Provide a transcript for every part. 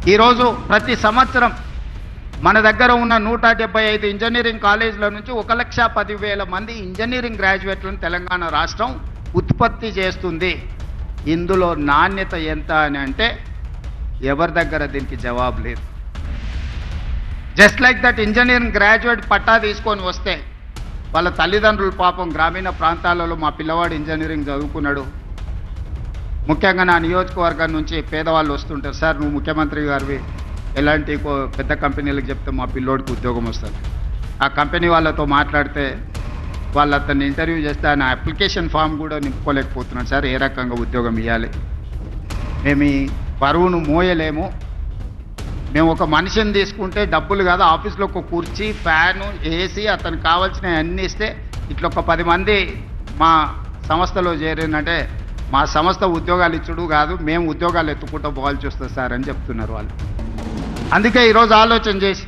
ఈరోజు ప్రతి సంవత్సరం మన దగ్గర ఉన్న 175 ఇంజనీరింగ్ కాలేజీల నుంచి 1,10,000 మంది ఇంజనీరింగ్ గ్రాడ్యుయేట్లను తెలంగాణ రాష్ట్రం ఉత్పత్తి చేస్తుంది. ఇందులో నాణ్యత ఎంత అని అంటే ఎవరి దగ్గర దీనికి జవాబు లేదు. Just like that engineering graduate పట్టా తీసుకొని వస్తే వాళ్ళ తల్లిదండ్రులు పాపం గ్రామీణ ప్రాంతాలలో మా పిల్లవాడు ఇంజనీరింగ్ చదువుకున్నాడు, ముఖ్యంగా నా నియోజకవర్గం నుంచి పేదవాళ్ళు వస్తుంటారు, సార్ నువ్వు ముఖ్యమంత్రి గారివి ఎలాంటి పెద్ద కంపెనీలకు చెప్తే మా పిల్లోడికి ఉద్యోగం వస్తుంది. ఆ కంపెనీ వాళ్ళతో మాట్లాడితే వాళ్ళు అతన్ని ఇంటర్వ్యూ చేస్తే ఆయన అప్లికేషన్ ఫామ్ కూడా నింపుకోలేకపోతున్నాడు, సార్ ఏ రకంగా ఉద్యోగం ఇవ్వాలి, మేము ఈ బరువును మోయలేము, మేము ఒక మనిషిని తీసుకుంటే డబ్బులు కాదు, ఆఫీస్లో ఒక కుర్చీ ఫ్యాను ఏసీ అతనికి కావాల్సినవి అన్నీ ఇస్తే ఇట్లా ఒక 10 మంది మా సంస్థలో చేరిందంటే మా సంస్థ ఉద్యోగాలు ఇచ్చుడు కాదు, మేము ఉద్యోగాలు ఎత్తుకుంటూ పోవాల్సి వస్తుంది సార్ అని చెప్తున్నారు వాళ్ళు. అందుకే ఈరోజు ఆలోచన చేసి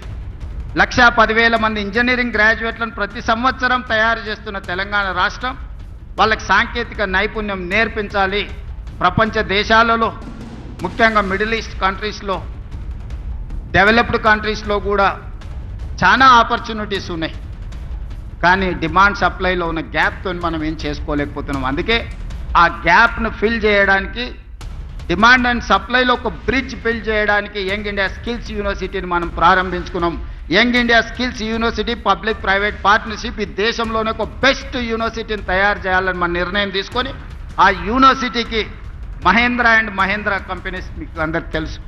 1,10,000 మంది ఇంజనీరింగ్ గ్రాడ్యుయేట్లను ప్రతి సంవత్సరం తయారు చేస్తున్న తెలంగాణ రాష్ట్రం వాళ్ళకి సాంకేతిక నైపుణ్యం నేర్పించాలి. ప్రపంచ దేశాలలో ముఖ్యంగా మిడిల్ ఈస్ట్ కంట్రీస్లో, డెవలప్డ్ కంట్రీస్లో కూడా చాలా ఆపర్చునిటీస్ ఉన్నాయి, కానీ డిమాండ్ సప్లైలో ఉన్న గ్యాప్తో మనం ఏం చేసుకోలేకపోతున్నాం. అందుకే ఆ గ్యాప్ను ఫిల్ చేయడానికి, డిమాండ్ అండ్ సప్లైలో ఒక బ్రిడ్జ్ బిల్డ్ చేయడానికి యంగ్ ఇండియా స్కిల్స్ యూనివర్సిటీని మనం ప్రారంభించుకున్నాం. Young India Skills University public private partnership ఈ దేశంలోనే ఒక బెస్ట్ యూనివర్సిటీని తయారు చేయాలని మన నిర్ణయం తీసుకొని ఆ యూనివర్సిటీకి మహేంద్ర అండ్ మహేంద్ర కంపెనీస్ మీకు అందరికి తెలుసు,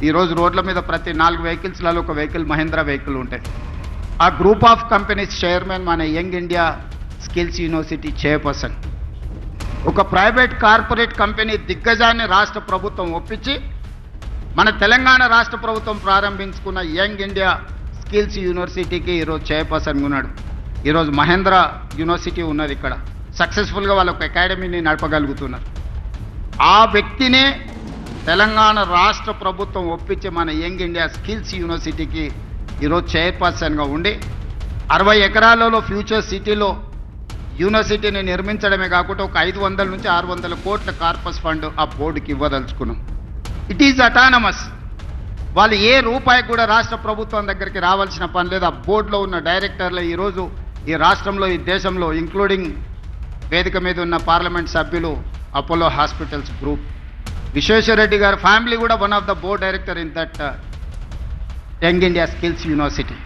ఈరోజు రోడ్ల మీద ప్రతి 4 వెహికల్స్లలో ఒక వెహికల్ మహేంద్ర వెహికల్ ఉంటాయి. ఆ గ్రూప్ ఆఫ్ కంపెనీస్ చైర్మన్ మన young India Skills university chairperson. ఒక ప్రైవేట్ కార్పొరేట్ కంపెనీ దిగ్గజాన్ని రాష్ట్ర ప్రభుత్వం ఒప్పించి మన తెలంగాణ రాష్ట్ర ప్రభుత్వం ప్రారంభించుకున్న యంగ్ ఇండియా స్కిల్స్ యూనివర్సిటీకి ఈరోజు చైర్పర్సన్ ఉన్నాడు. ఈరోజు మహేంద్ర యూనివర్సిటీ ఉన్నది ఇక్కడ, సక్సెస్ఫుల్గా వాళ్ళ ఒక అకాడమీని నడపగలుగుతున్నారు. ఆ వ్యక్తినే తెలంగాణ రాష్ట్ర ప్రభుత్వం ఒప్పించి మన యంగ్ ఇండియా స్కిల్స్ యూనివర్సిటీకి ఈరోజు చైర్పర్సన్గా ఉండి 60 ఎకరాలలో ఫ్యూచర్ సిటీలో యూనివర్సిటీని నిర్మించడమే కాకుండా ఒక 500 నుంచి 600 కోట్ల కార్పస్ ఫండ్ ఆ బోర్డుకి ఇవ్వదలుచుకున్నాం. It is autonomous. వాళ్ళు ఏ రూపాయి కూడా రాష్ట్ర ప్రభుత్వం దగ్గరికి రావాల్సిన పని లేదు. ఆ బోర్డులో ఉన్న డైరెక్టర్లు ఈరోజు ఈ రాష్ట్రంలో, ఈ దేశంలో, ఇంక్లూడింగ్ వేదిక మీద ఉన్న పార్లమెంట్ సభ్యులు, అపోలో హాస్పిటల్స్ గ్రూప్, విశ్వేశ్వరరెడ్డి గారి ఫ్యామిలీ కూడా one of the board director in that young India Skills university.